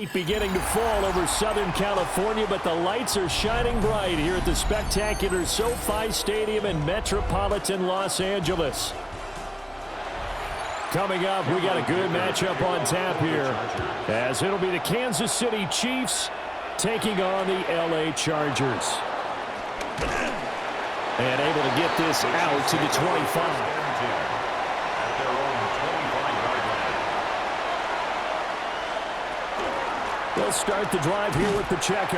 Beginning to fall over Southern California, but the lights are shining bright here at the spectacular SoFi Stadium in metropolitan Los Angeles. Coming up, we got a good matchup on tap here, as it'll be the Kansas City Chiefs taking on the LA Chargers. And able to get this out to the 25. They'll start the drive here with Pacheco.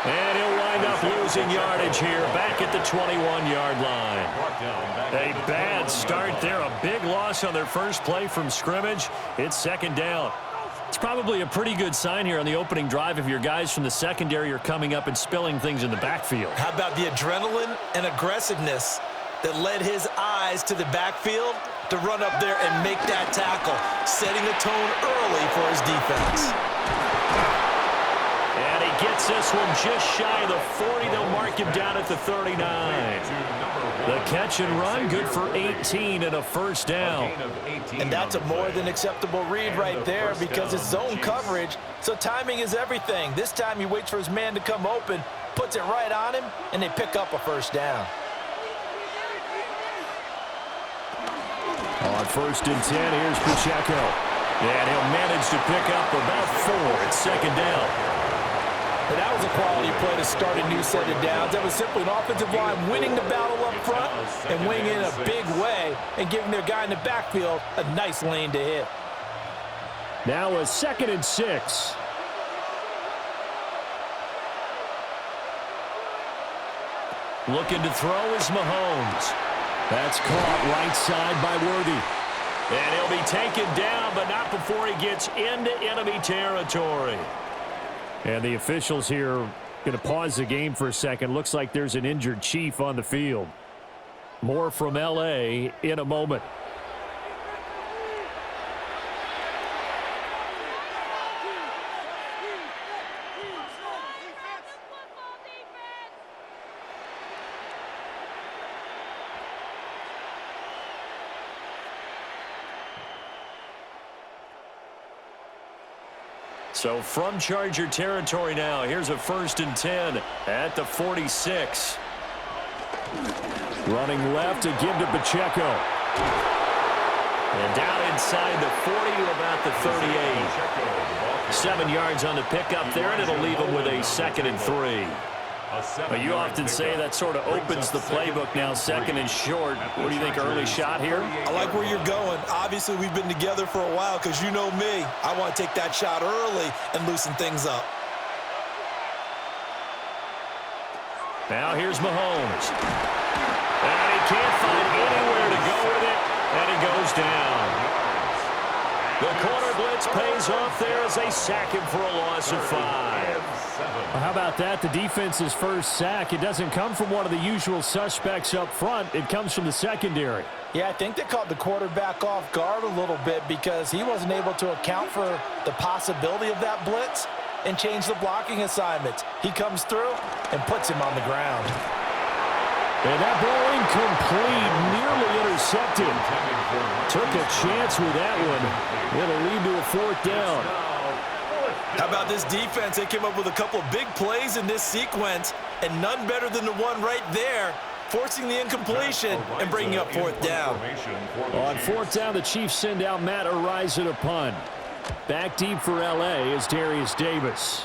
And he'll wind up losing yardage here back at the 21-yard line. A bad start there. A big loss on their first play from scrimmage. It's second down. It's probably a pretty good sign here on the opening drive if your guys from the secondary are coming up and spilling things in the backfield. How about the adrenaline and aggressiveness that led his eyes to the backfield to run up there and make that tackle, setting a tone early for his defense. And he gets this one just shy of the 40. They'll mark him down at the 39. The catch and run, good for 18 and a first down. And that's a more than acceptable read right there because it's zone coverage, so timing is everything. This time he waits for his man to come open, puts it right on him, and they pick up a first down. On 1st and 10, here's Pacheco. And he'll manage to pick up about 4. It's second down. And that was a quality play to start a new set of downs. That was simply an offensive line winning the battle up front and winning in a big way and giving their guy in the backfield a nice lane to hit. Now a 2nd and 6. Looking to throw is Mahomes. That's caught right side by Worthy. And he'll be taken down, but not before he gets into enemy territory. And the officials here going to pause the game for a second. Looks like there's an injured Chief on the field. More from LA in a moment. So from Charger territory now, here's a 1st and 10 at the 46. Running left again to Pacheco. And down inside the 40 to about the 38. 7 yards on the pickup there, and it'll leave him with a 2nd and 3. But you often say that sort of opens the playbook now, 2nd and short. What do you think, early shot here? I like where you're going. Obviously, we've been together for a while because you know me. I want to take that shot early and loosen things up. Now here's Mahomes. And he can't find anywhere to go with it, and he goes down. The corner blitz pays off there as they sack him for a loss of 5. Well, how about that? The defense's first sack. It doesn't come from one of the usual suspects up front. It comes from the secondary. Yeah, I think they caught the quarterback off guard a little bit because he wasn't able to account for the possibility of that blitz and change the blocking assignments. He comes through and puts him on the ground. And that ball incomplete, nearly intercepted. Took a chance with that one. It'll lead to a 4th down. How about this defense? They came up with a couple of big plays in this sequence, and none better than the one right there, forcing the incompletion and bringing up 4th down. On 4th down, the Chiefs send out Matt Araiza to punt. Back deep for LA is Darius Davis.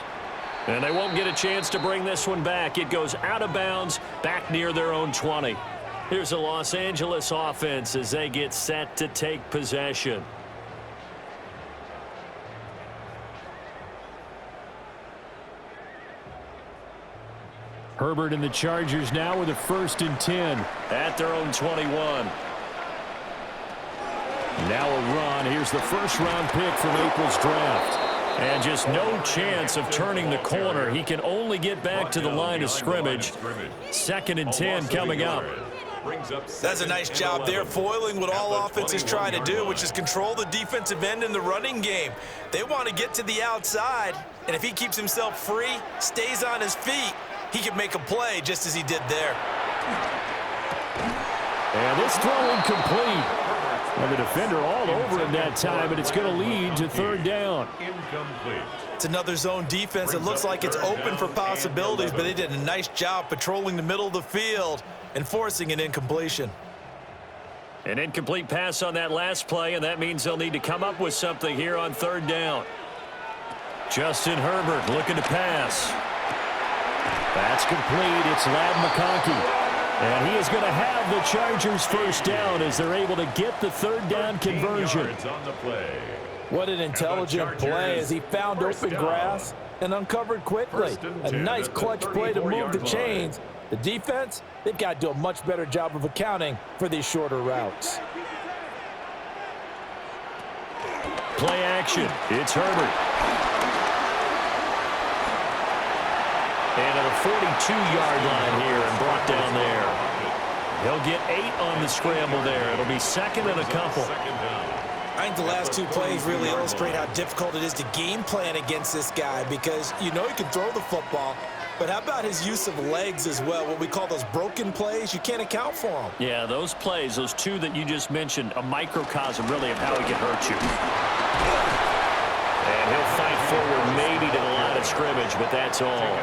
And they won't get a chance to bring this one back. It goes out of bounds, back near their own 20. Here's a Los Angeles offense as they get set to take possession. Herbert and the Chargers now with a 1st and 10 at their own 21. Now a run. Here's the 1st-round pick from April's draft. And just no chance of turning the corner. He can only get back to the line of scrimmage. 2nd and 10 coming up. That's a nice job there, foiling what all offenses try to do, which is control the defensive end in the running game. They want to get to the outside, and if he keeps himself free, stays on his feet, he can make a play just as he did there. And this throw incomplete. And the defender all over him that time, and it's going to lead to third down. Incomplete. It's another zone defense. It looks like it's open for possibilities, but they did a nice job patrolling the middle of the field and forcing an incompletion. An incomplete pass on that last play, and that means they'll need to come up with something here on third down. Justin Herbert looking to pass. That's complete. It's Ladd McConkey. And he is going to have the Chargers first down as they're able to get the third down conversion. On the play. What an intelligent play as he found open grass and uncovered quickly. A nice clutch play to move the chains. The defense, they've got to do a much better job of accounting for these shorter routes. Play action. It's Herbert. And at a 42-yard line here and brought down there. He'll get 8 on the scramble there. It'll be second and a couple. I think the last two plays really illustrate how difficult it is to game plan against this guy because you know he can throw the football, but how about his use of legs as well, what we call those broken plays? You can't account for them. Yeah, those plays, those two that you just mentioned, a microcosm really of how he can hurt you. And he'll fight forward maybe to the line of scrimmage, but that's all.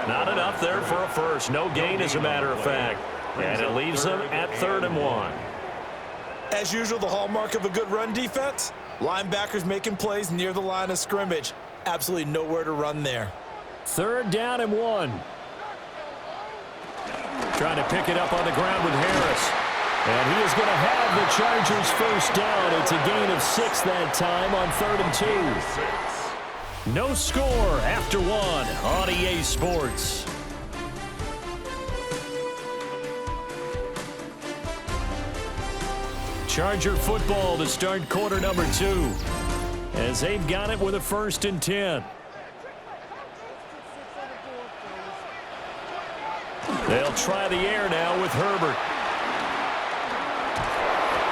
Not enough there for a first. No gain, as a matter of fact. And it leaves them at 3rd and 1. As usual, the hallmark of a good run defense, linebackers making plays near the line of scrimmage. Absolutely nowhere to run there. 3rd down and 1. Trying to pick it up on the ground with Harris. And he is going to have the Chargers first down. It's a gain of 6 that time on 3rd and 2. No score after 1 on EA Sports. Charger football to start quarter number 2 as they've got it with a 1st and 10. They'll try the air now with Herbert.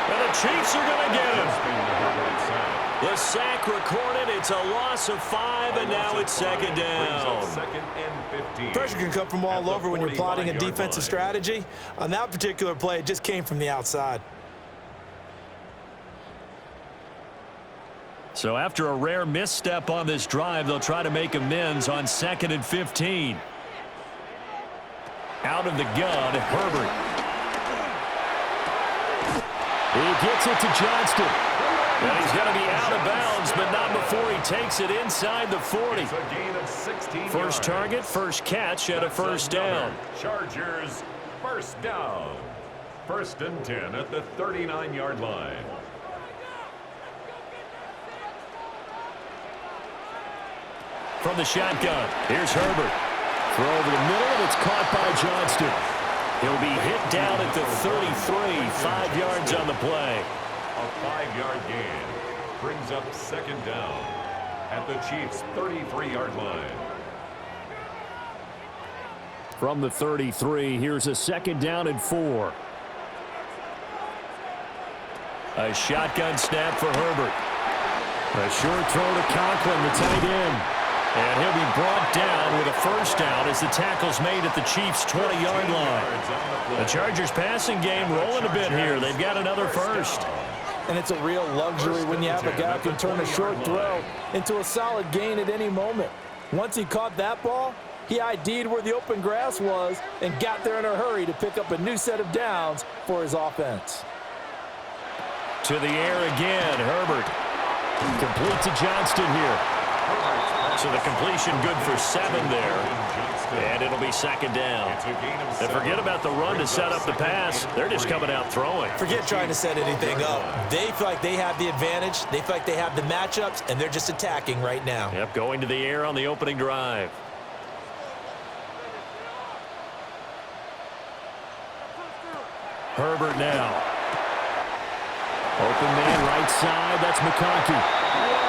And the Chiefs are going to get him. The sack recorded. It's a loss of 5, and now it's 2nd down. Pressure can come from all over when you're plotting a defensive strategy. On that particular play, it just came from the outside. So after a rare misstep on this drive, they'll try to make amends on 2nd and 15. Out of the gun, Herbert. He gets it to Johnston. And he's going to be out of bounds, but not before he takes it inside the 40. First target, first catch, and a first down. Chargers, first down. 1st and 10 at the 39-yard line. From the shotgun, here's Herbert. Throw over the middle, and it's caught by Johnston. He'll be hit down at the 33, 5 yards on the play. A 5-yard gain brings up 2nd down at the Chiefs' 33-yard line. From the 33, here's a 2nd down and 4. A shotgun snap for Herbert. A short throw to Conklin, the tight end. And he'll be brought down with a first down as the tackle's made at the Chiefs' 20-yard line. The Chargers passing game rolling a bit here. They've got another first. And it's a real luxury when you have a guy who can turn a short throw into a solid gain at any moment. Once he caught that ball, he ID'd where the open grass was and got there in a hurry to pick up a new set of downs for his offense. To the air again, Herbert. Complete to Johnston here. So the completion good for 7 there. And it'll be 2nd down. And forget about the run to set up the pass. They're just coming out throwing. Forget trying to set anything up. They feel like they have the advantage. They feel like they have the matchups, and they're just attacking right now. Yep, going to the air on the opening drive. Herbert now. Open man right side. That's McConkey.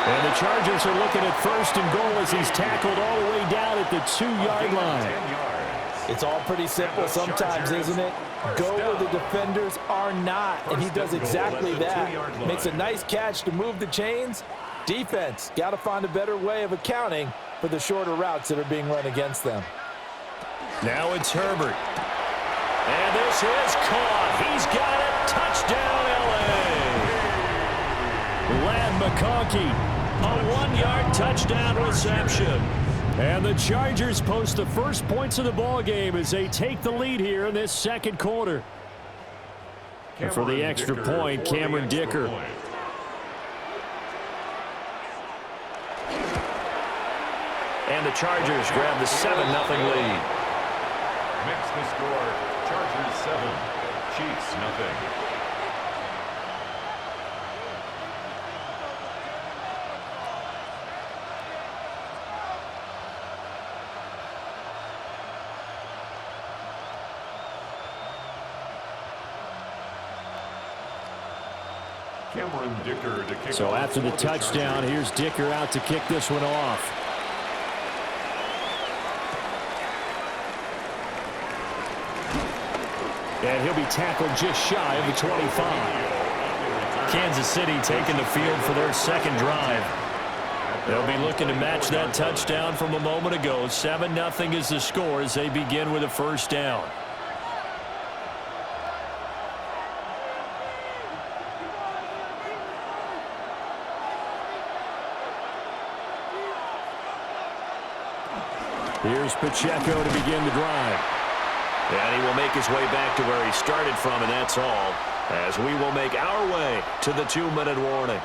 And the Chargers are looking at 1st and goal as he's tackled all the way down at the 2-yard line. It's all pretty simple sometimes, isn't it? Go where the defenders are not, and he does exactly that. Makes a nice catch to move the chains. Defense got to find a better way of accounting for the shorter routes that are being run against them. Now it's Herbert. And this is caught. He's got it. Touchdown, L.A. McConkey, a 1-yard touchdown reception. And the Chargers post the first points of the ball game as they take the lead here in this second quarter. And for the extra point, Cameron Dicker. And the Chargers grab the 7-0 lead. Makes the score, Chargers 7, Chiefs nothing. Cameron Dicker to kick. So after the touchdown, here's Dicker out to kick this one off. And he'll be tackled just shy of the 25. Kansas City taking the field for their second drive. They'll be looking to match that touchdown from a moment ago. 7-0 is the score as they begin with a first down. Here's Pacheco to begin the drive. And he will make his way back to where he started from, and that's all, as we will make our way to the 2-minute warning.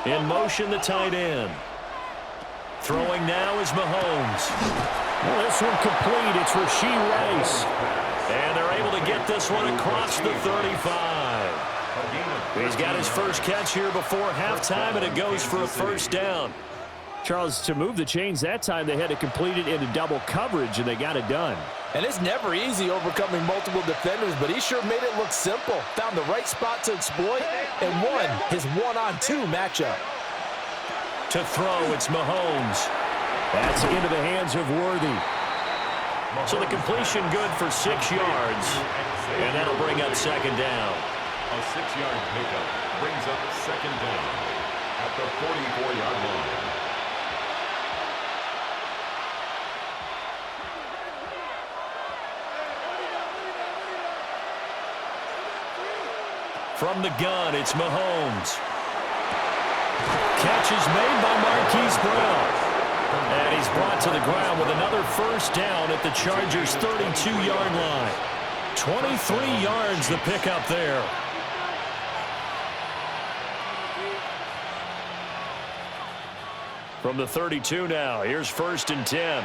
In motion, the tight end. Throwing now is Mahomes. Well, this one complete. It's Rashee Rice. And they're able to get this one across the 35. He's got his first catch here before halftime, and it goes for a first down. Charles, to move the chains that time, they had to complete it into double coverage, and they got it done. And it's never easy overcoming multiple defenders, but he sure made it look simple. Found the right spot to exploit and won his 1-on-2 matchup. To throw, it's Mahomes. That's into the hands of Worthy. So the completion good for 6 yards, and that'll bring up second down. A 6-yard pickup brings up second down at the 44-yard line. From the gun, it's Mahomes. Catch is made by Marquise Brown. And he's brought to the ground with another first down at the Chargers' 32-yard line. 23 yards the pickup there. From the 32 now, here's 1st and 10.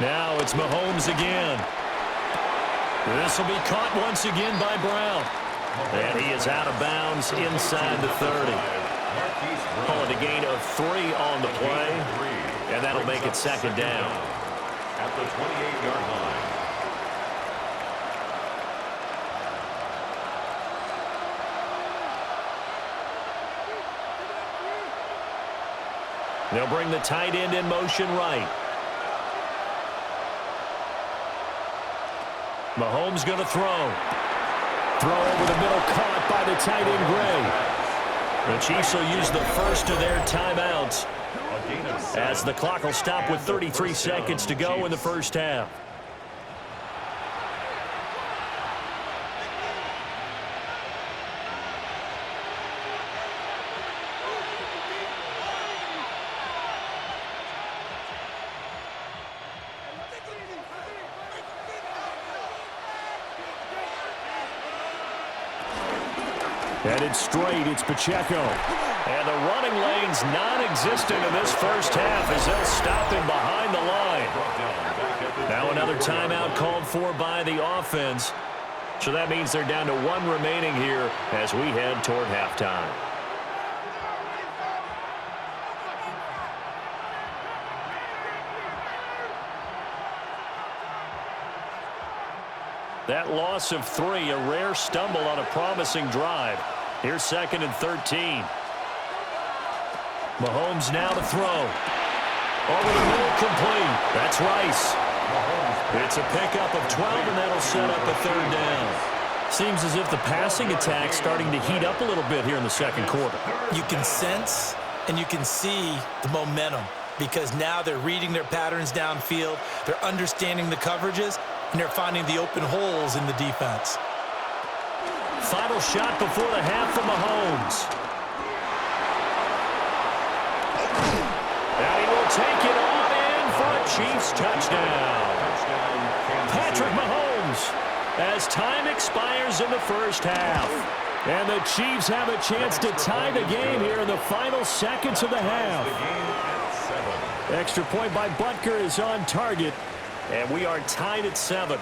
Now it's Mahomes again. This will be caught once again by Brown. And he is out of bounds inside the 30. Call it a gain of 3 on the play, and that'll make it second down. At the 28-yard line. They'll bring the tight end in motion right. Mahomes going to throw. Throw over the middle, caught by the tight end Gray. The Chiefs will use the first of their timeouts as the clock will stop with 33 seconds to go in the first half. Headed straight, it's Pacheco. And the running lane's non-existent in this first half as they'll stop him behind the line. Now another timeout called for by the offense. So that means they're down to 1 remaining here as we head toward halftime. That loss of 3, a rare stumble on a promising drive. Here's 2nd and 13. Mahomes now to throw. Over the middle, complete. That's Rice. It's a pickup of 12, and that'll set up a 3rd down. Seems as if the passing attack's starting to heat up a little bit here in the second quarter. You can sense and you can see the momentum because now they're reading their patterns downfield, they're understanding the coverages, and they're finding the open holes in the defense. Final shot before the half from Mahomes. And he will take it on in for a Chiefs touchdown. Patrick Mahomes, as time expires in the first half. And the Chiefs have a chance to tie the game here in the final seconds of the half. Extra point by Butker is on target. And we are tied at 7.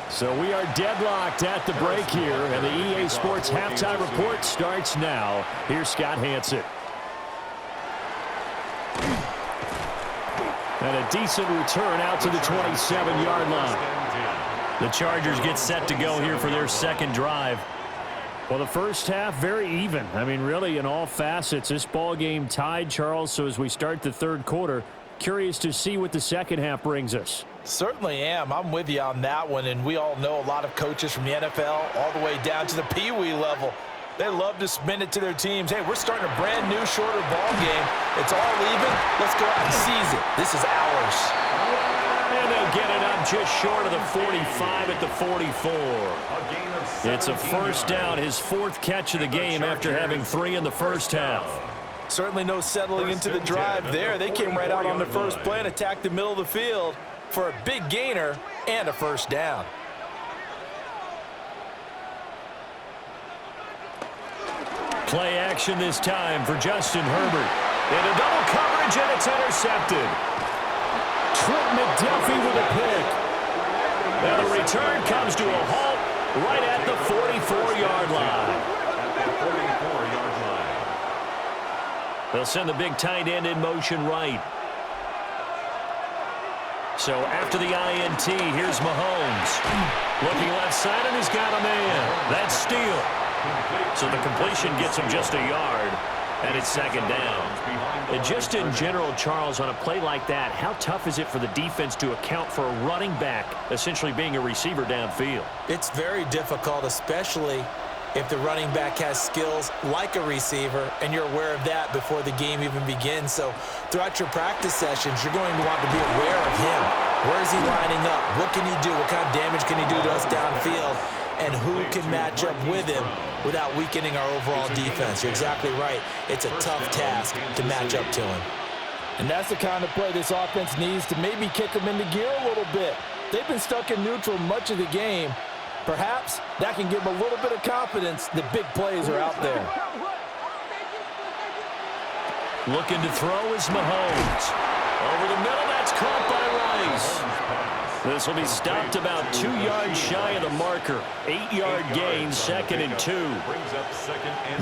So we are deadlocked at the break here. And the EA Sports halftime report starts now. Here's Scott Hansen. And a decent return out to the 27-yard line. The Chargers get set to go here for their second drive. Well, the first half, very even. I mean, really, in all facets, this ball game tied, Charles. So as we start the third quarter, curious to see what the second half brings us. Certainly am. I'm with you on that one. And we all know a lot of coaches from the NFL all the way down to the Pee-wee level. They love to spin it to their teams. Hey, we're starting a brand new, shorter ball game. It's all even. Let's go out and seize it. This is ours. And they'll get it up just short of the 45 at the 44. It's a first down, his 4th catch of the game after having 3 in the first half. Certainly no settling into the drive there. They came right out on the first play and attacked the middle of the field for a big gainer and a first down. Play action this time for Justin Herbert. Into double coverage, and it's intercepted. Trent McDuffie with a pick. Now the return comes to a halt right at the 44-yard line. They'll send the big tight end in motion right. So after the INT, here's Mahomes. Looking left side, and he's got a man. That's steal. So the completion gets him just a yard, and it's second down. And just in general, Charles, on a play like that, how tough is it for the defense to account for a running back essentially being a receiver downfield? It's very difficult, especially if the running back has skills like a receiver, and you're aware of that before the game even begins. So throughout your practice sessions, you're going to want to be aware of him. Where is he lining up? What can he do? What kind of damage can he do to us downfield? And who can match up with him without weakening our overall defense? You're exactly right. It's a tough task to match up to him. And that's the kind of play this offense needs to maybe kick them into gear a little bit. They've been stuck in neutral much of the game. Perhaps that can give them a little bit of confidence that big plays are out there. Looking to throw is Mahomes. Over the middle, that's caught by Rice. This will be stopped about 2 yards shy of the marker. 8-yard gain, 2nd and 2.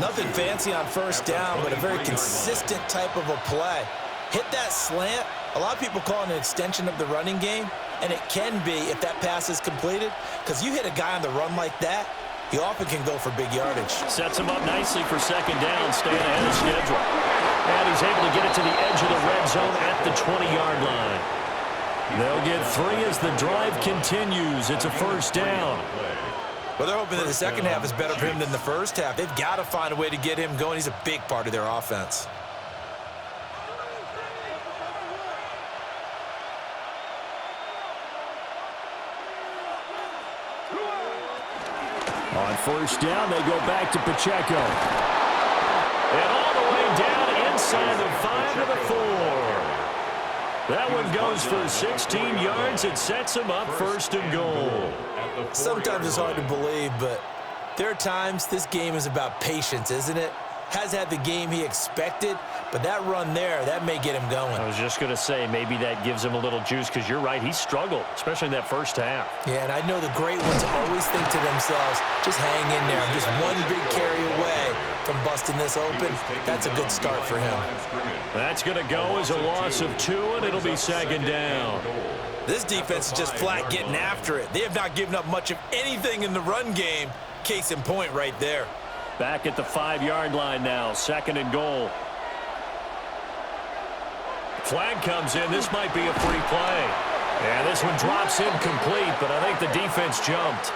Nothing fancy on first down, but a very consistent type of a play. Hit that slant. A lot of people call it an extension of the running game, and it can be if that pass is completed, because you hit a guy on the run like that, he often can go for big yardage. Sets him up nicely for second down, staying ahead of schedule. And he's able to get it to the edge of the red zone at the 20-yard line. They'll get 3 as the drive continues. It's a first down. Well, they're hoping that the second half is better for him than the first half. They've got to find a way to get him going. He's a big part of their offense. On first down, they go back to Pacheco. And all the way down inside the 5 to the 4. That one goes for 16 yards. It sets him up first and goal. Sometimes it's hard to believe, but there are times this game is about patience, isn't it? Has had the game he expected, but that run there, that may get him going. I was just going to say, maybe that gives him a little juice, because you're right, he struggled, especially in that first half. Yeah, and I know the great ones always think to themselves, just hang in there. I'm just one big carry away from busting this open. That's a good start for him. That's going to go as a loss of 2, and it'll be second down. This defense is just flat getting after it. They have not given up much of anything in the run game. Case in point right there. Back at the 5-yard line now, second and goal. Flag comes in. This might be a free play. And this one drops incomplete, but I think the defense jumped.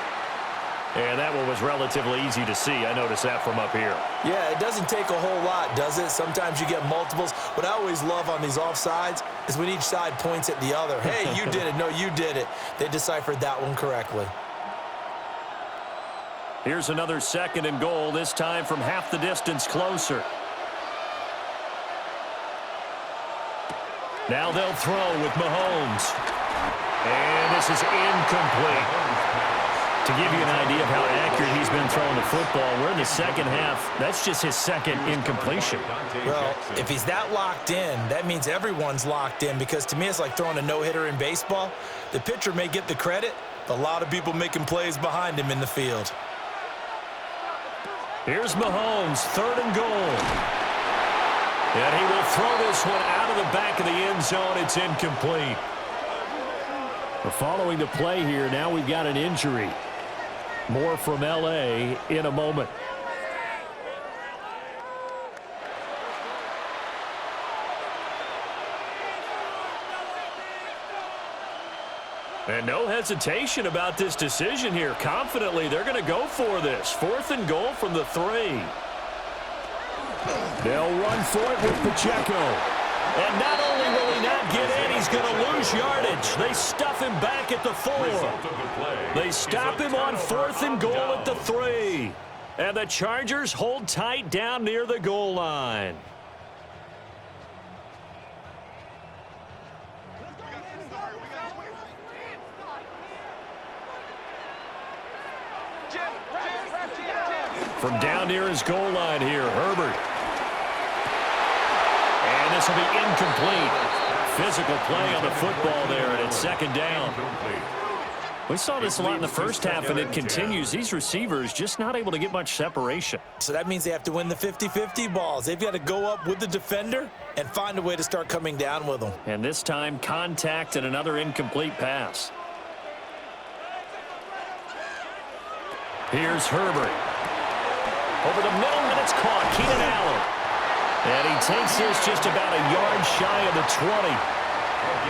And that one was relatively easy to see. I noticed that from up here. Yeah, it doesn't take a whole lot, does it? Sometimes you get multiples. What I always love on these offsides is when each side points at the other. Hey, you did it. No, you did it. They deciphered that one correctly. Here's another 2nd and goal, this time from half the distance closer. Now they'll throw with Mahomes. And this is incomplete. To give you an idea of how accurate he's been throwing the football, we're in the second half. That's just his 2nd incompletion. Well, if he's that locked in, that means everyone's locked in, because to me it's like throwing a no-hitter in baseball. The pitcher may get the credit, but a lot of people making plays behind him in the field. Here's Mahomes, 3rd and goal. And he will throw this one out of the back of the end zone. It's incomplete. We're following the play here. Now we've got an injury. More from L.A. in a moment. And no hesitation about this decision here. Confidently, they're going to go for this. 4th and goal from the 3. They'll run for it with Pacheco. And not only will he not get in, he's going to lose yardage. They stuff him back at the 4. They stop him on 4th and goal at the 3. And the Chargers hold tight down near the goal line. From down near his goal line here, Herbert. And this will be incomplete. Physical play on the football there, and it's 2nd down. We saw this a lot in the first half, and it continues. These receivers just not able to get much separation. So that means they have to win the 50-50 balls. They've got to go up with the defender and find a way to start coming down with them. And this time, contact and another incomplete pass. Here's Herbert. Over the middle, and it's caught. Keenan Allen. And he takes this just about a yard shy of the 20.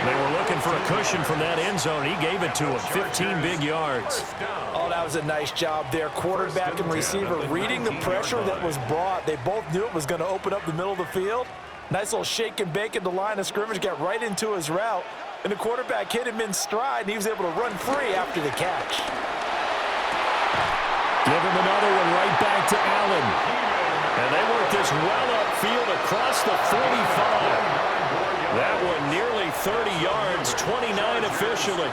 They were looking for a cushion from that end zone. He gave it to him. 15 big yards. Oh, that was a nice job there. Quarterback and receiver reading the pressure that was brought. They both knew it was going to open up the middle of the field. Nice little shake and bake at the line of scrimmage. Got right into his route. And the quarterback hit him in stride, and he was able to run free after the catch. Give him another one right back to Allen. And they work this well upfield across the 45. That one nearly 30 yards, 29 officially.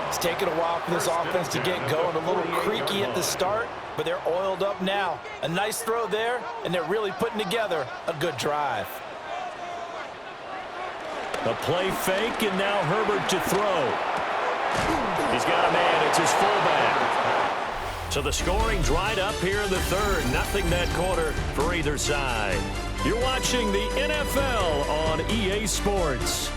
It's taken a while for this offense to get going. A little creaky at the start, but they're oiled up now. A nice throw there, and they're really putting together a good drive. A play fake, and now Herbert to throw. He's got a man. It's his fullback. So the scoring dried up here in the 3rd. Nothing that quarter for either side. You're watching the NFL on EA Sports.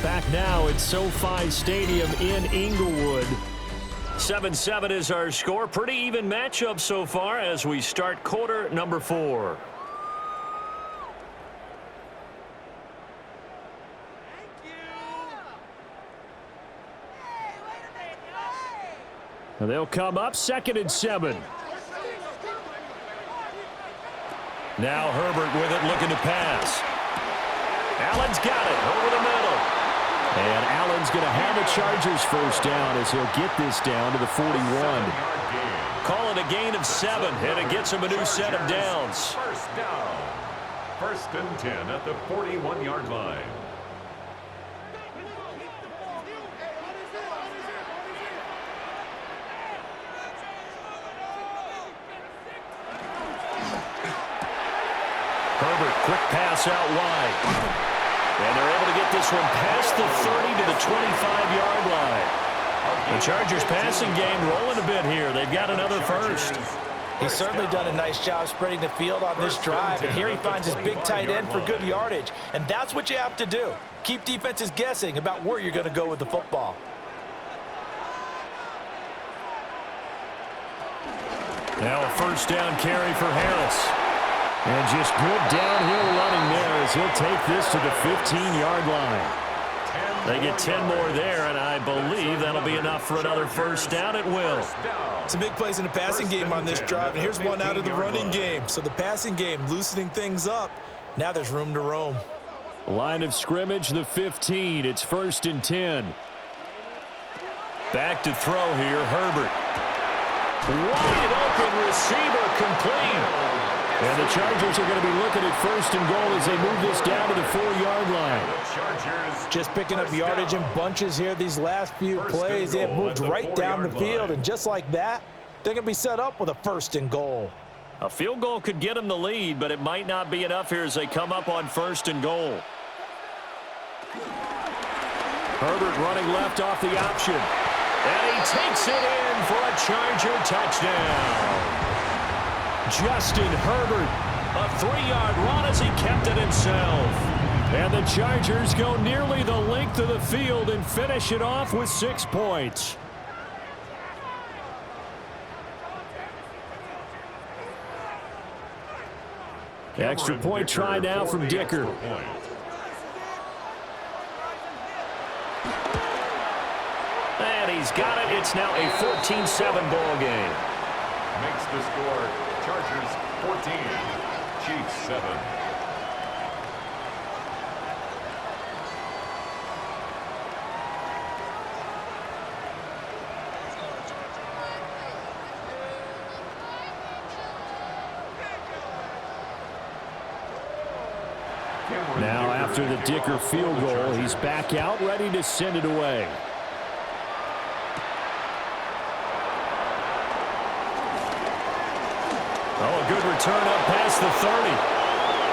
Back now at SoFi Stadium in Inglewood. 7-7 is our score. Pretty even matchup so far as we start quarter number 4. And they'll come up 2nd and 7. Now Herbert with it, looking to pass. Allen's got it over the middle. And Allen's going to have a Chargers 1st down as he'll get this down to the 41. Call it a gain of 7, and it gets him a new set of downs. 1st down. 1st and 10 at the 41-yard line. Herbert, quick pass out wide. And they're able to get this one past the 30 to the 25-yard line. The Chargers passing game rolling a bit here. They've got another 1st. He's certainly done a nice job spreading the field on this drive, and here he finds his big tight end for good yardage. And that's what you have to do. Keep defenses guessing about where you're going to go with the football. Now a 1st down carry for Harris. And just good downhill running there as he'll take this to the 15-yard line. They get 10 more there, and I believe that'll be enough for another first down. It will. Some big plays in the passing game on this drive, and here's one out of the running game. So the passing game loosening things up. Now there's room to roam. Line of scrimmage, the 15. It's 1st and 10. Back to throw here, Herbert. Wide open receiver, complete. And the Chargers are going to be looking at 1st and goal as they move this down to the 4-yard line. Just picking up yardage in bunches here these last few plays. They have moved right down the field, and just like that, they're going to be set up with a 1st and goal. A field goal could get them the lead, but it might not be enough here as they come up on 1st and goal. Herbert running left off the option. And he takes it in for a Charger touchdown. Justin Herbert, a 3-yard run as he kept it himself. And the Chargers go nearly the length of the field and finish it off with 6 points. Extra point try now from Dicker. And he's got it. It's now a 14-7 ball game. Makes the score Chargers 14, Chiefs 7. Now after the Dicker field goal, he's back out ready to send it away. Oh, a good return up past the 30.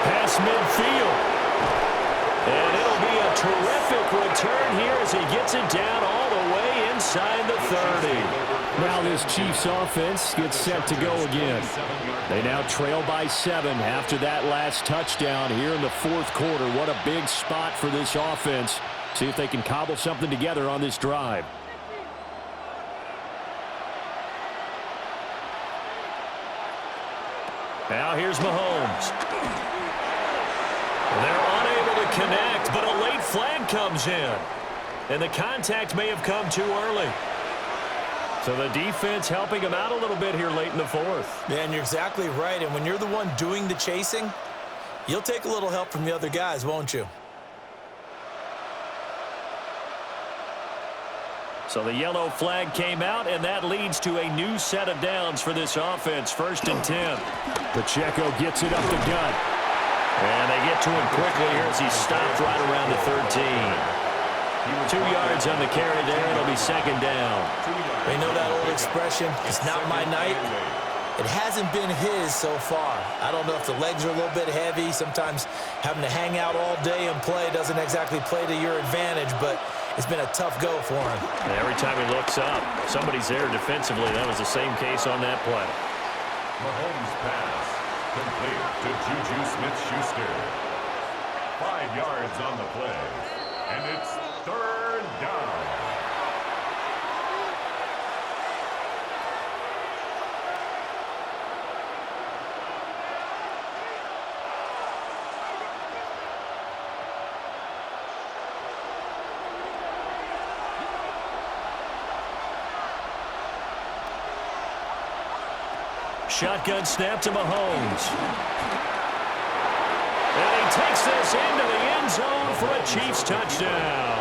Past midfield. And it'll be a terrific return here as he gets it down all the way inside the 30. Now this Chiefs offense gets set to go again. They now trail by 7 after that last touchdown here in the 4th quarter. What a big spot for this offense. See if they can cobble something together on this drive. Now here's Mahomes. They're unable to connect, but a late flag comes in. And the contact may have come too early. So the defense helping him out a little bit here late in the 4th. Man, you're exactly right. And when you're the one doing the chasing, you'll take a little help from the other guys, won't you? So the yellow flag came out, and that leads to a new set of downs for this offense. 1st and 10. Pacheco gets it up the gut. And they get to him quickly here as he stopped right around the 13. 2 yards on the carry there. It'll be 2nd down. They know that old expression, it's not my night. It hasn't been his so far. I don't know if the legs are a little bit heavy. Sometimes having to hang out all day and play doesn't exactly play to your advantage, but it's been a tough go for him. And every time he looks up, somebody's there defensively. That was the same case on that play. Mahomes pass complete to Juju Smith-Schuster. 5 yards on the play, and it's 3rd down. Shotgun snap to Mahomes. And he takes this into the end zone for a Chiefs touchdown.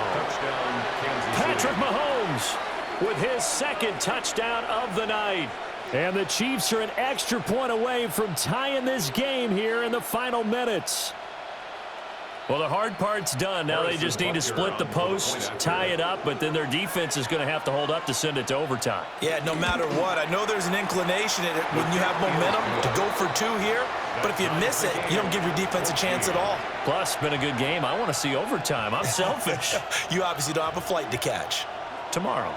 Patrick Mahomes with his 2nd touchdown of the night. And the Chiefs are an extra point away from tying this game here in the final minutes. Well, the hard part's done. Now they just need to split the post, tie it up, but then their defense is going to have to hold up to send it to overtime. Yeah, no matter what. I know there's an inclination when you have momentum to go for 2 here, but if you miss it, you don't give your defense a chance at all. Plus, been a good game. I want to see overtime. I'm selfish. You obviously don't have a flight to catch. Tomorrow.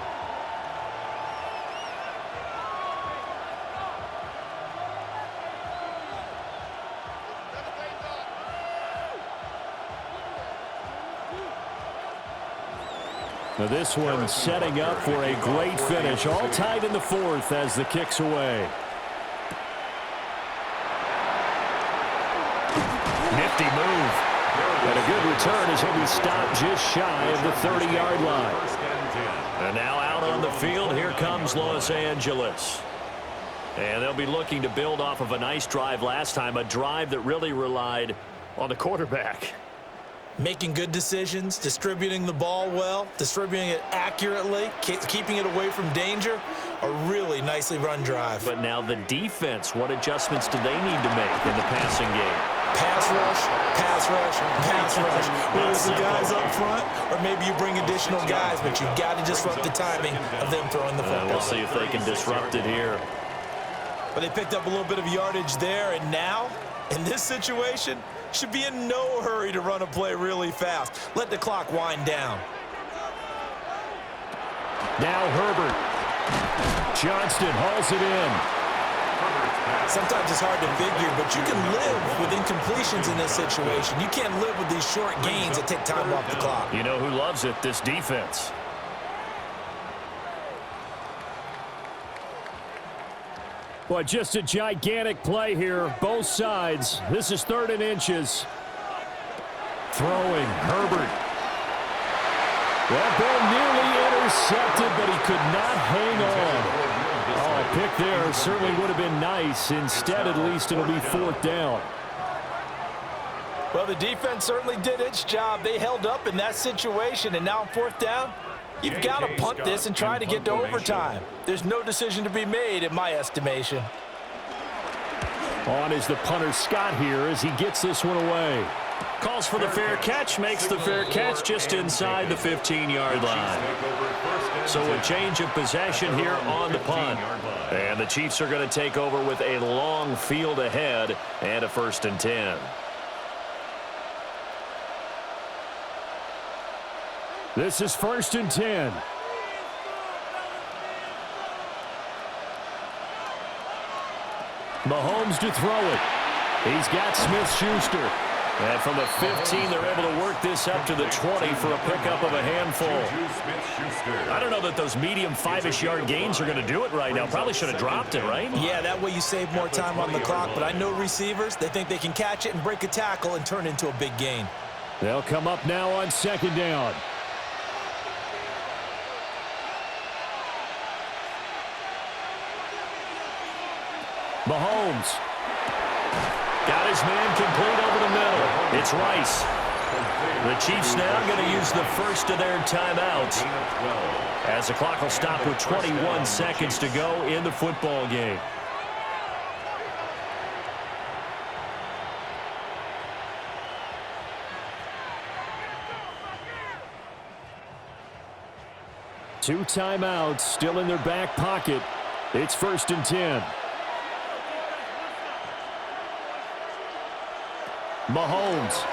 Now this one setting up for a great finish. All tied in the 4th as the kick's away. return as he'll be stopped just shy of the 30-yard line. And now out on the field, here comes Los Angeles. And they'll be looking to build off of a nice drive last time, a drive that really relied on the quarterback. Making good decisions, distributing the ball well, distributing it accurately, keeping it away from danger. A really nicely run drive. But now the defense, what adjustments do they need to make in the passing game? Pass rush, pass rush, pass rush. Whether it's the guys up front or maybe you bring additional guys, but you've got to disrupt the timing of them throwing the football. We'll see if they can disrupt it here. But they picked up a little bit of yardage there, and now, in this situation, should be in no hurry to run a play really fast. Let the clock wind down. Now Herbert. Johnston hauls it in. Sometimes it's hard to figure, but you can live with incompletions in this situation. You can't live with these short gains that take time off the clock. You know who loves it? This defense. Boy, just a gigantic play here, both sides. This is 3rd and inches. Throwing, Herbert. That ball nearly intercepted, but he could not hang on. Oh, a pick there certainly would have been nice. Instead, at least, it'll be 4th down. Well, the defense certainly did its job. They held up in that situation, and now on 4th down, you've got to punt this and try to get to overtime. There's no decision to be made, in my estimation. On is the punter, Scott, here as he gets this one away. Calls for the fair catch, makes the fair catch just inside the 15-yard line. So a change of possession here on the punt. And the Chiefs are going to take over with a long field ahead and a 1st and 10. This is 1st and 10. Mahomes to throw it. He's got Smith-Schuster. And from the 15, they're able to work this up to the 20 for a pickup of a handful. I don't know that those medium 5-ish yard gains are going to do it right now. Probably should have dropped it, right? Yeah, that way you save more time on the clock. But I know receivers, they think they can catch it and break a tackle and turn it into a big gain. They'll come up now on 2nd down. Mahomes. Got his man complete over the middle. It's Rice. The Chiefs now going to use the first of their timeouts as the clock will stop with 21 seconds to go in the football game. Two timeouts still in their back pocket. It's 1st and 10. Mahomes.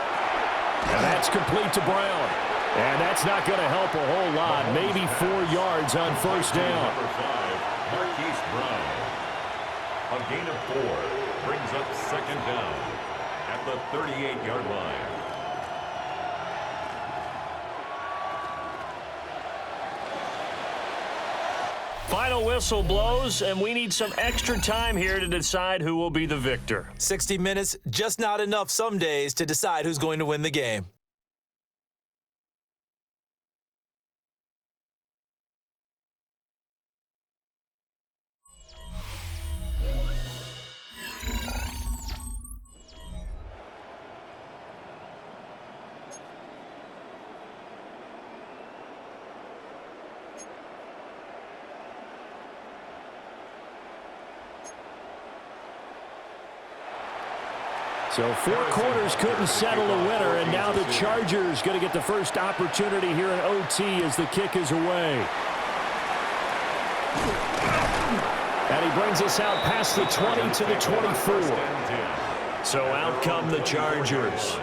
And that's complete to Brown. And that's not going to help a whole lot. Maybe 4 yards on 1st down. Marquise Brown. A gain of 4 brings up 2nd down at the 38-yard line. Final whistle blows, and we need some extra time here to decide who will be the victor. 60 minutes, just not enough some days to decide who's going to win the game. So 4 quarters couldn't settle a winner, and now the Chargers going to get the first opportunity here in OT as the kick is away. And he brings us out past the 20 to the 24. So out come the Chargers.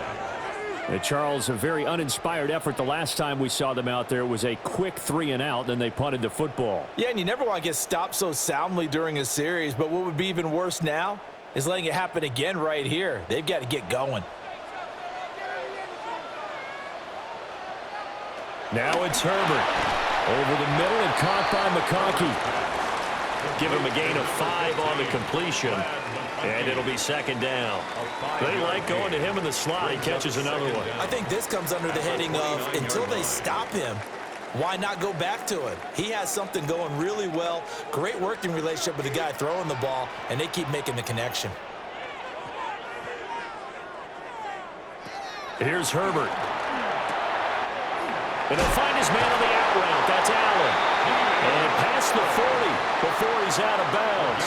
And Charles, a very uninspired effort the last time we saw them out there. It was a quick 3 and out, then they punted the football. Yeah, and you never want to get stopped so soundly during a series, but what would be even worse now is letting it happen again right here. They've got to get going. Now it's Herbert. Over the middle and caught by McConkey. Give him a gain of 5 on the completion. And it'll be second down. They like going to him in the slot. He catches another one. I think this comes under the heading of until they stop him, why not go back to him? He has something going really well. Great working relationship with the guy throwing the ball, and they keep making the connection. Here's Herbert. And he'll find his man on the out route. That's Allen. And past the 40 before he's out of bounds.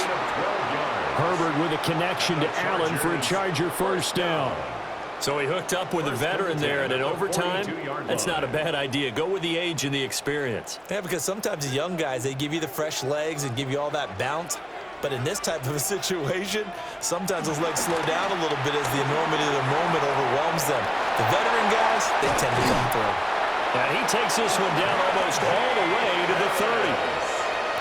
Herbert with a connection to Allen for a Charger first down. So he hooked up with a veteran there, and in overtime, that's not a bad idea. Go with the age and the experience. Yeah, because sometimes the young guys, they give you the fresh legs and give you all that bounce. But in this type of a situation, sometimes those legs slow down a little bit as the enormity of the moment overwhelms them. The veteran guys, they tend to come through. And he takes this one down almost all the way to the 30.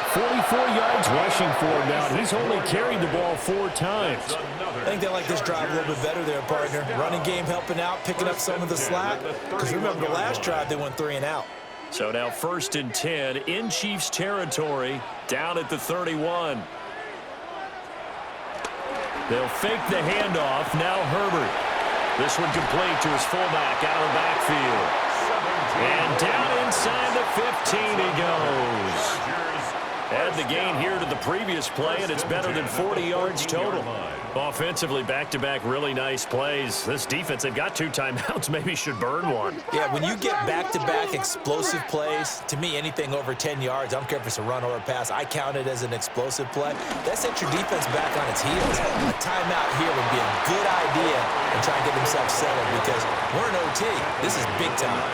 44 yards rushing for him now. He's only carried the ball 4 times. I think they like this drive a little bit better there, partner. Running game helping out, picking up some of the slack. Because remember, the last drive, they went 3 and out. So now 1st and 10 in Chiefs territory, down at the 31. They'll fake the handoff. Now Herbert. This one complete to his fullback out of the backfield. And down inside the 15 he goes. Add the gain here to the previous play, and it's better than 40 yards total. Offensively, back-to-back really nice plays. This defense, they've got 2 timeouts, maybe should burn one. Yeah, when you get back-to-back explosive plays, to me, anything over 10 yards, I don't care if it's a run or a pass, I count it as an explosive play. That sets your defense back on its heels. A timeout here would be a good idea and try and get themselves settled because we're in OT. This is big time.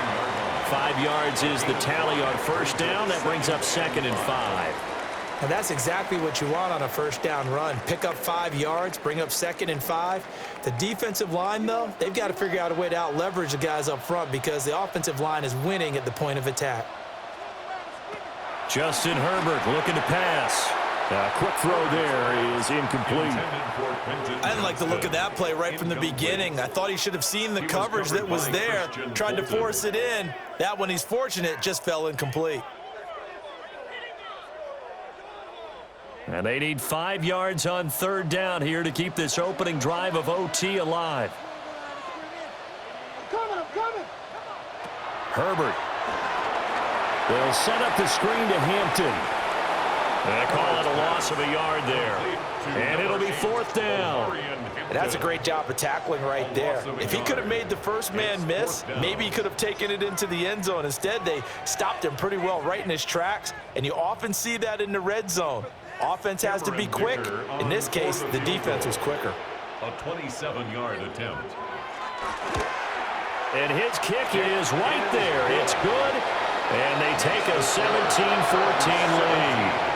5 yards is the tally on first down. That brings up 2nd and 5. And that's exactly what you want on a first down run. Pick up 5 yards, bring up 2nd and 5. The defensive line, though, they've got to figure out a way to out-leverage the guys up front because the offensive line is winning at the point of attack. Justin Herbert looking to pass. Quick throw there is incomplete. I didn't like the look of that play right from the beginning. I thought he should have seen the coverage that was there, tried to force it in. That one, he's fortunate, just fell incomplete. And they need 5 yards on 3rd down here to keep this opening drive of OT alive. I'm coming. Herbert. They'll set up the screen to Hampton. They call it a loss of a yard there. And it'll be 4th down. And that's a great job of tackling right there. If he could have made the first man miss, maybe he could have taken it into the end zone. Instead, they stopped him pretty well right in his tracks. And you often see that in the red zone. Offense has to be quick. In this case, the defense was quicker. A 27-yard attempt. And his kick is right there. It's good. And they take a 17-14 lead.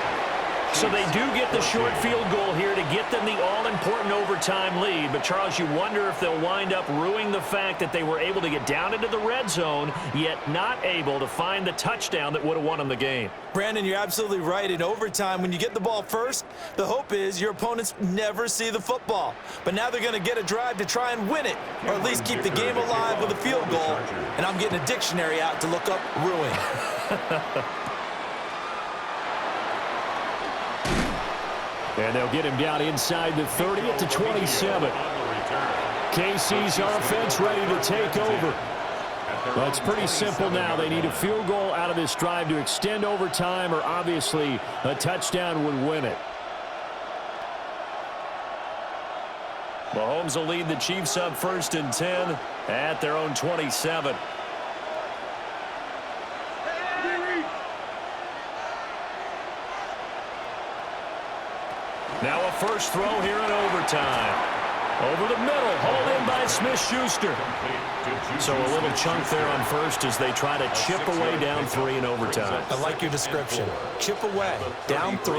So they do get the short field goal here to get them the all-important overtime lead. But, Charles, you wonder if they'll wind up ruining the fact that they were able to get down into the red zone, yet not able to find the touchdown that would have won them the game. Brandon, you're absolutely right. In overtime, when you get the ball first, the hope is your opponents never see the football. But now they're going to get a drive to try and win it, or at least keep the game alive with a field goal. And I'm getting a dictionary out to look up ruin. And they'll get him down inside the 30 at the 27. KC's offense ready to take over. Well, it's pretty simple now. They need a field goal out of this drive to extend overtime, or obviously a touchdown would win it. Mahomes will lead the Chiefs up 1st and 10 at their own 27. Now a first throw here in overtime. Over the middle, hauled in by Smith-Schuster. So a little chunk there on first as they try to chip away down 3 in overtime. I like your description. Chip away, down 3.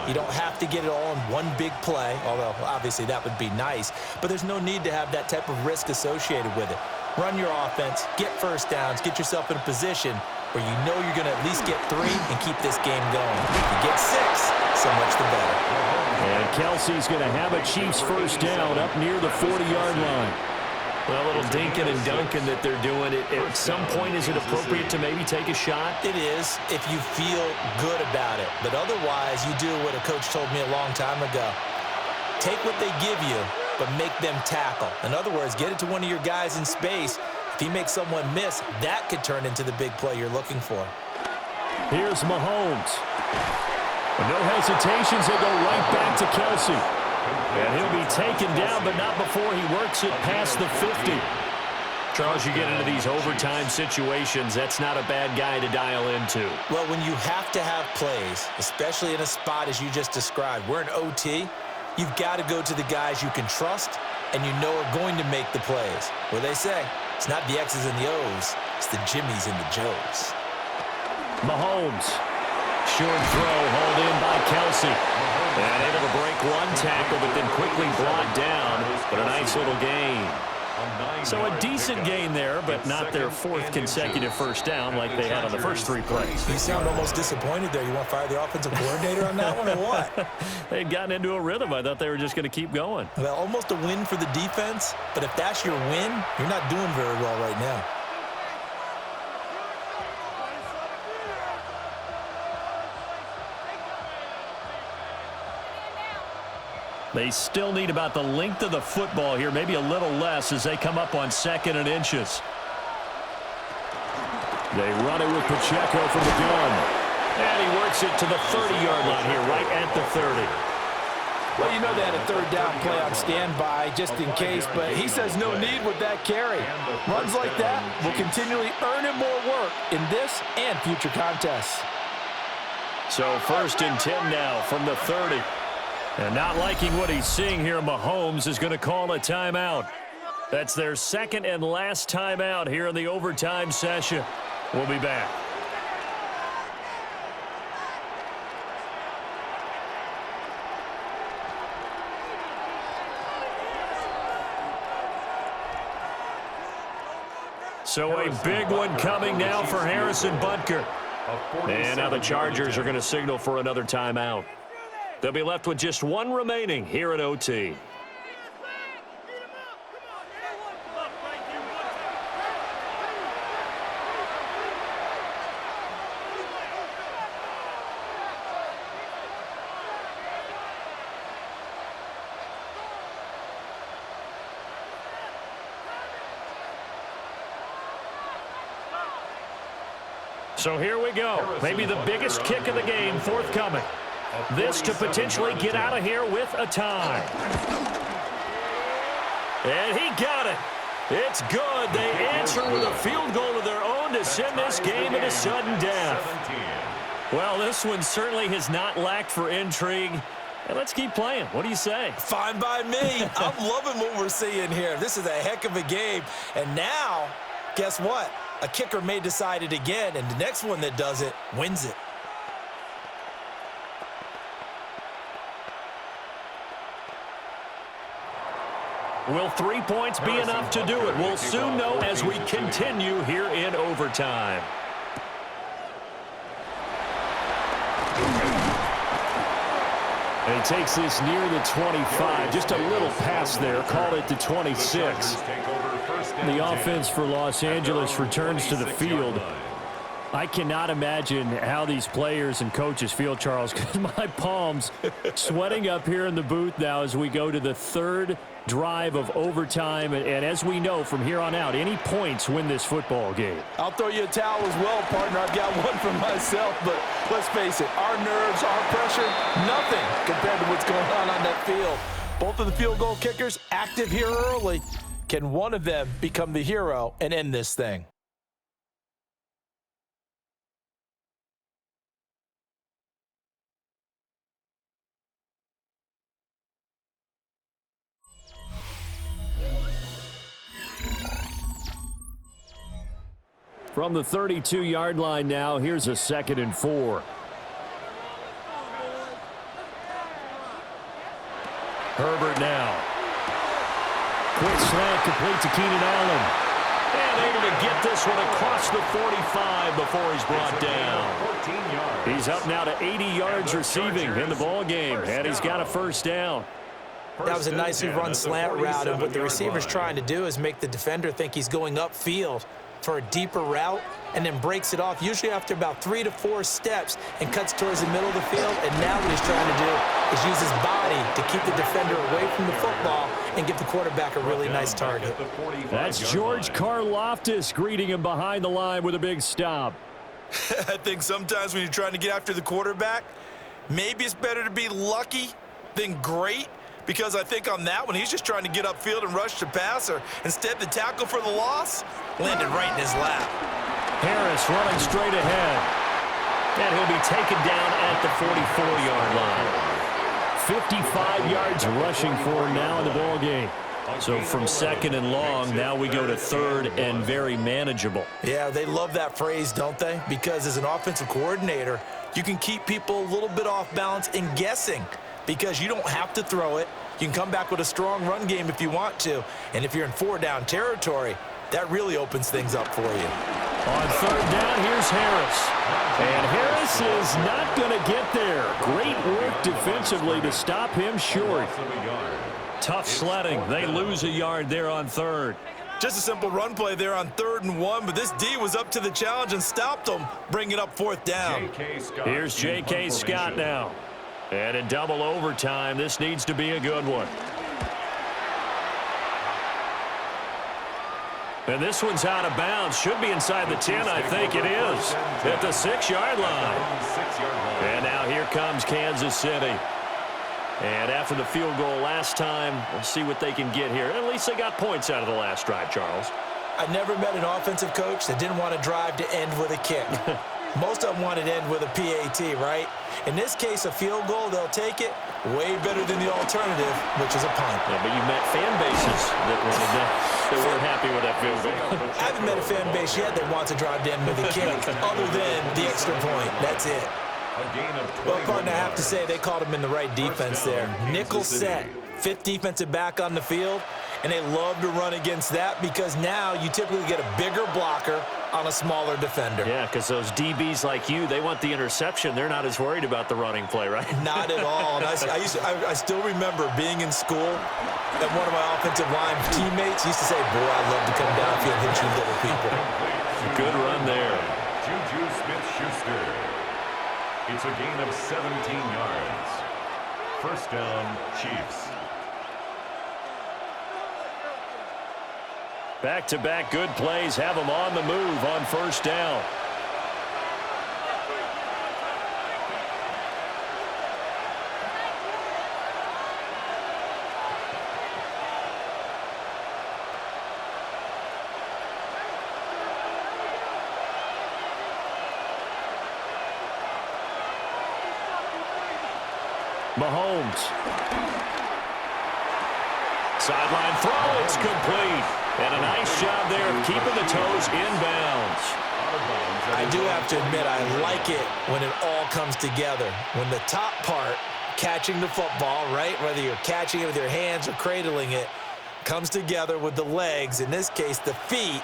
You don't have to get it all in one big play, although obviously that would be nice. But there's no need to have that type of risk associated with it. Run your offense, get first downs, get yourself in a position where you know you're going to at least get 3 and keep this game going. If you get 6, so much the better. And Kelce's going to have a Chiefs first down up near the 40-yard line. Well, a little dinking and dunking that they're doing. At some point, is it appropriate to maybe take a shot? It is if you feel good about it. But otherwise, you do what a coach told me a long time ago. Take what they give you, but make them tackle. In other words, get it to one of your guys in space. If he makes someone miss, that could turn into the big play you're looking for. Here's Mahomes. No hesitations, he'll go right back to Kelce. And he'll be taken down, but not before he works it past the 50. Charles, you get into these overtime situations, that's not a bad guy to dial into. Well, when you have to have plays, especially in a spot as you just described, we're in OT, you've got to go to the guys you can trust and you know are going to make the plays. What they say, it's not the X's and the O's, it's the Jimmies and the Joes. Mahomes. Short throw hauled in by Kelce. And able to break one tackle, but then quickly brought down. But a nice little gain. So a decent gain there, but not their fourth consecutive first down like they had on the first 3 plays. You sound almost disappointed there. You want to fire the offensive coordinator on that one or what? They'd gotten into a rhythm. I thought they were just going to keep going. Well, almost a win for the defense, but if that's your win, you're not doing very well right now. They still need about the length of the football here, maybe a little less as they come up on 2nd and inches. They run it with Pacheco from the gun. And he works it to the 30-yard line here, right at the 30. Well, you know they had a 3rd down play on standby just in case, but he says no need with that carry. Runs like that will continually earn him more work in this and future contests. So 1st and 10 now from the 30. And not liking what he's seeing here, Mahomes is going to call a timeout. That's their 2nd and last timeout here in the overtime session. We'll be back. So a big one coming now for Harrison Butker. And now the Chargers are going to signal for another timeout. They'll be left with just one remaining here at OT. So here we go. Maybe the biggest kick of the game forthcoming. This to potentially get out of here with a tie. And he got it. It's good. They answer with a field goal of their own to send this game into sudden death. Well, this one certainly has not lacked for intrigue. And let's keep playing. What do you say? Fine by me. I'm loving what we're seeing here. This is a heck of a game. And now, guess what? A kicker may decide it again, and the next one that does it wins it. Will 3 points be enough to do it? We'll soon know as we continue here in overtime. And he takes this near the 25. Just a little pass there. Called it to 26. The offense for Los Angeles returns to the field. I cannot imagine how these players and coaches feel, Charles, because my palms sweating up here in the booth now as we go to the 3rd drive of overtime. And as we know from here on out, any points win this football game. I'll throw you a towel as well, partner. I've got one for myself, but let's face it, our nerves, our pressure, nothing compared to what's going on that field. Both of the field goal kickers active here early. Can one of them become the hero and end this thing? From the 32-yard line now, here's a 2nd and 4. Herbert now. Quick slant complete to Keenan Allen. And able to get this one across the 45 before he's brought down. He's up now to 80 yards receiving in the ball game, and he's got a 1st down. That was a nicely run slant route, and what the receiver's trying to do is make the defender think he's going upfield. for a deeper route and then breaks it off, usually after about 3 to 4 steps, and cuts towards the middle of the field. And now what he's trying to do is use his body to keep the defender away from the football and give the quarterback a really nice target. That's George Karlaftis greeting him behind the line with a big stop. I think sometimes when you're trying to get after the quarterback, maybe it's better to be lucky than great, because I think on that one, he's just trying to get upfield and rush the passer. Instead, the tackle for the loss landed right in his lap. Harris running straight ahead. And he'll be taken down at the 44-yard line. 55 yards rushing for him now in the ball game. So from second and long, now we go to third and very manageable. Yeah, they love that phrase, don't they? Because as an offensive coordinator, you can keep people a little bit off balance and guessing, because you don't have to throw it. You can come back with a strong run game if you want to. And if you're in 4-down territory, that really opens things up for you. On third down, here's Harris. And Harris is not going to get there. Great work defensively to stop him short. Tough sledding. They lose a yard there on third. Just a simple run play there on 3rd and 1, but this D was up to the challenge and stopped them, bringing it up 4th down. Here's J.K. Scott now. And in double overtime, this needs to be a good one. And this one's out of bounds. Should be inside the 10, I think it is. At the 6-yard line. And now here comes Kansas City. And after the field goal last time, we'll see what they can get here. At least they got points out of the last drive, Charles. I never met an offensive coach that didn't want to drive to end with a kick. Most of them wanted to end with a PAT, right? In this case, a field goal, they'll take it. Way better than the alternative, which is a punt. Yeah, but you met fan bases that weren't happy with that field goal. I haven't met a fan base yet that wants to drive to end with a kick, other than the extra point. That's it. Well, partner, I have to say they called him in the right defense there. Nickel set, 5th defensive back on the field, and they love to run against that because now you typically get a bigger blocker on a smaller defender. Yeah, because those DBs like you, they want the interception. They're not as worried about the running play, right? Not at all. And I still remember being in school, and one of my offensive line teammates used to say, boy, I love to come downfield and hit you little people. Good run there. Juju Smith-Schuster. It's a gain of 17 yards. First down, Chiefs. Back-to-back good plays have them on the move on first down. Mahomes. Sideline throw, it's complete. And a nice job there of keeping the toes inbounds. I do have to admit, I like it when it all comes together. When the top part, catching the football, right, whether you're catching it with your hands or cradling it, comes together with the legs, in this case the feet,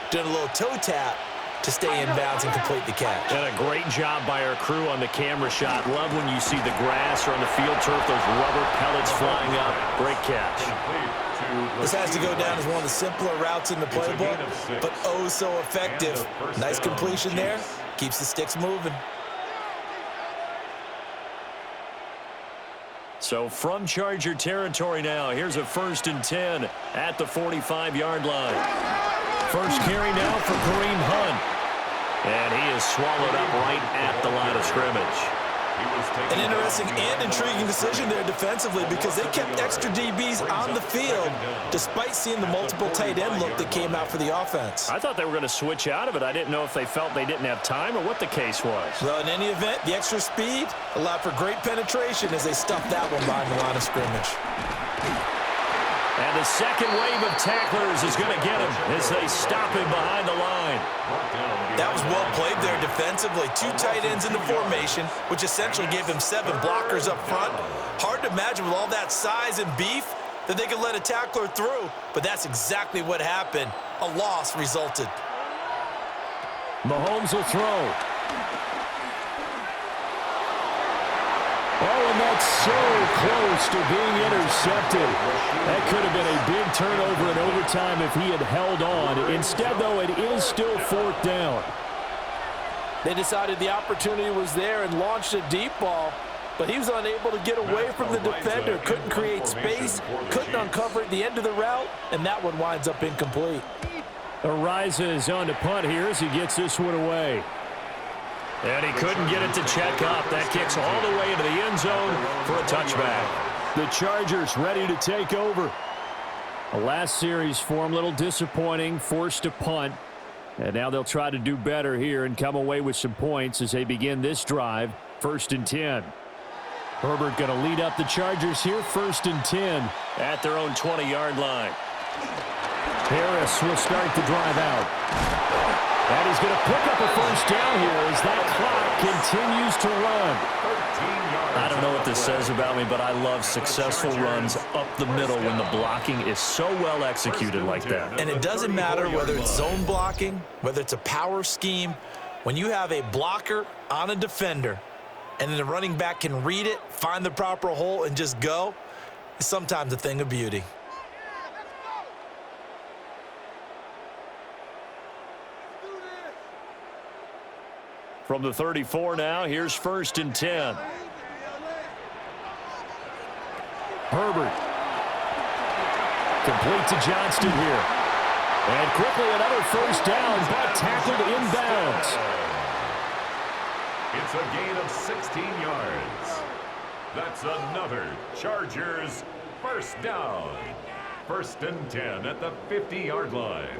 doing a little toe tap to stay in bounds and complete the catch. And a great job by our crew on the camera shot. Love when you see the grass or on the field turf, those rubber pellets flying up. Great catch. This has to go down as one of the simpler routes in the playbook, but oh so effective. Nice completion there. Keeps the sticks moving. So from Charger territory now, here's a 1st and 10 at the 45-yard line. First carry now for Kareem Hunt. And he is swallowed up right at the line of scrimmage. An interesting and intriguing decision there defensively because they kept extra DBs on the field despite seeing the multiple tight end look that came out for the offense. I thought they were going to switch out of it. I didn't know if they felt they didn't have time or what the case was. Well, in any event, the extra speed allowed for great penetration as they stuffed that one behind the line of scrimmage. And the second wave of tacklers is going to get him as they stop him behind the line. That was well played there defensively. 2 tight ends in the formation, which essentially gave him 7 blockers up front. Hard to imagine with all that size and beef that they could let a tackler through, but that's exactly what happened. A loss resulted. Mahomes will throw. Oh, and that It's so close to being intercepted. That could have been a big turnover in overtime if he had held on. Instead, though, it is still 4th down. They decided the opportunity was there and launched a deep ball, but he was unable to get away from the defender. Couldn't create space, couldn't uncover at the end of the route, and that one winds up incomplete. Ariza is on to punt here as he gets this one away. And he couldn't get it to check up. That kicks all the way into the end zone for a touchback. The Chargers ready to take over. The last series for him, a little disappointing, forced to punt. And now they'll try to do better here and come away with some points as they begin this drive, 1st and 10. Herbert going to lead up the Chargers here, 1st and 10 at their own 20-yard line. Harris will start the drive out. And he's going to pick up a 1st down here as that clock continues to run. I don't know what this says about me, but I love successful runs up the middle when the blocking is so well executed like that. And it doesn't matter whether it's zone blocking, whether it's a power scheme. When you have a blocker on a defender and then the running back can read it, find the proper hole, and just go, it's sometimes a thing of beauty. From the 34 now, here's 1st and 10. Herbert. Complete to Johnston here. And quickly another 1st down, but tackled inbounds. It's a gain of 16 yards. That's another Chargers 1st down. 1st and 10 at the 50-yard line.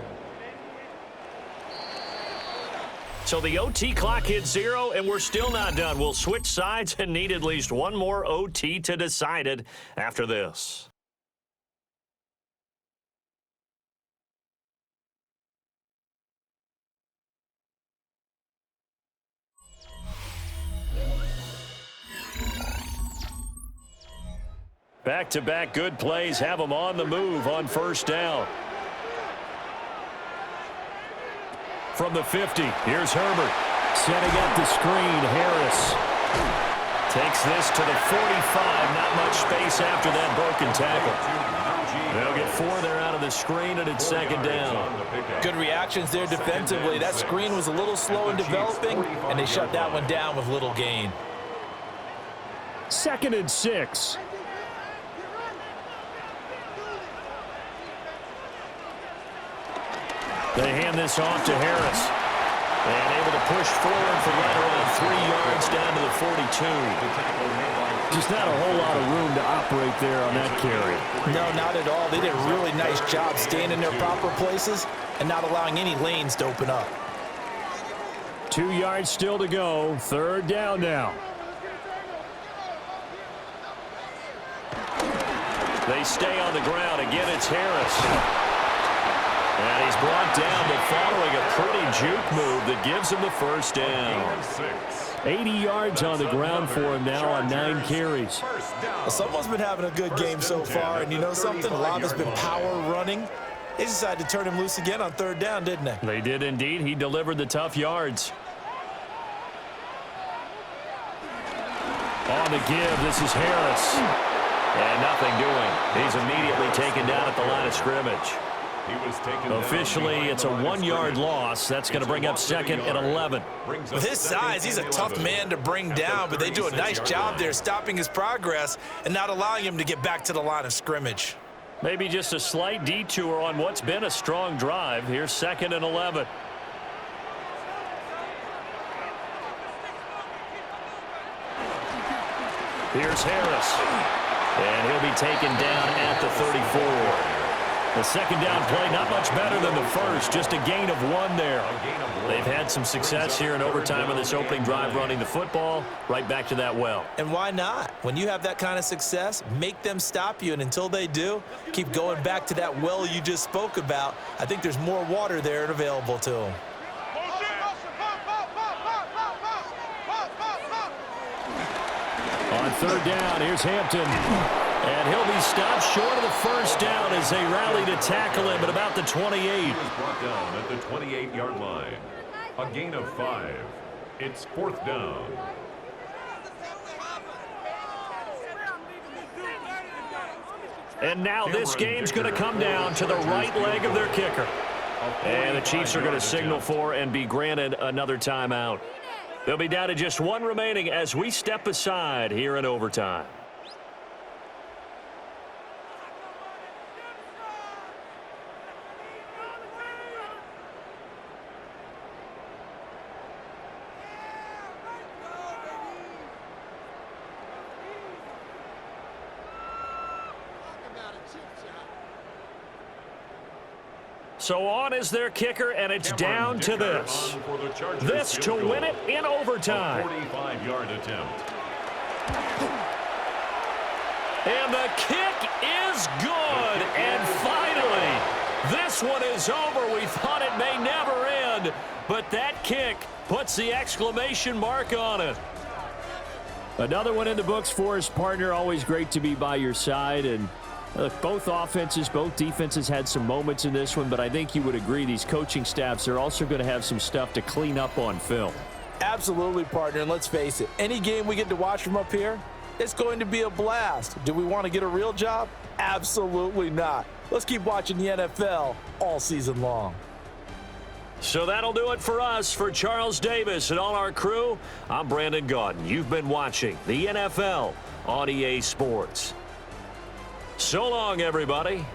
So the OT clock hits 0, and we're still not done. We'll switch sides and need at least one more OT to decide it after this. Back-to-back good plays have them on the move on 1st down. From the 50, here's Herbert. Setting up the screen, Harris. Takes this to the 45. Not much space after that broken tackle. They'll get 4 there out of the screen, and it's 2nd down. Good reactions there defensively. That screen was a little slow in developing, and they shut that one down with little gain. 2nd and 6. They hand this off to Harris. And able to push forward for right around 3 yards down to the 42. Just not a whole lot of room to operate there on that carry. No, not at all. They did a really nice job staying in their proper places and not allowing any lanes to open up. 2 yards still to go. 3rd down now. They stay on the ground. Again, it's Harris. And he's brought down, but following a pretty juke move that gives him the 1st down. 80 yards on the ground for him now on 9 carries. Well, someone's been having a good game so far, and you know something? A lot has been power running. They decided to turn him loose again on 3rd down, didn't they? They did indeed. He delivered the tough yards. On the give, this is Harris. And nothing doing. He's immediately taken down at the line of scrimmage. Officially, it's a 1-yard loss. That's going to bring up 2nd and 11. With his size, he's a tough man to bring down, but they do a nice job there stopping his progress and not allowing him to get back to the line of scrimmage. Maybe just a slight detour on what's been a strong drive. Here's 2nd and 11. Here's Harris. And he'll be taken down at the 34. The 2nd down play, not much better than the first, just a gain of 1 there. They've had some success here in overtime on this opening drive running the football. Right back to that well. And why not? When you have that kind of success, make them stop you, and until they do, keep going back to that well you just spoke about. I think there's more water there and available to them. On 3rd down, here's Hampton. And he'll be stopped short of the 1st down as they rally to tackle him at about the 28. He was brought down at the 28-yard line. A gain of 5. It's 4th down. And now this game's going to come down to the right leg of their kicker. And the Chiefs are going to signal for and be granted another timeout. They'll be down to just one remaining as we step aside here in overtime. So on is their kicker, and it's down to this. This to win it in overtime. 45-yard attempt. And the kick is good. And finally, this one is over. We thought it may never end, but that kick puts the exclamation mark on it. Another one in the books for his partner. Always great to be by your side. And look, both offenses, both defenses had some moments in this one, but I think you would agree these coaching staffs are also going to have some stuff to clean up on film. Absolutely, partner, and let's face it, any game we get to watch from up here, it's going to be a blast. Do we want to get a real job? Absolutely not. Let's keep watching the NFL all season long. So that'll do it for us. For Charles Davis and all our crew, I'm Brandon Gaudin. You've been watching the NFL on EA Sports. So long, everybody.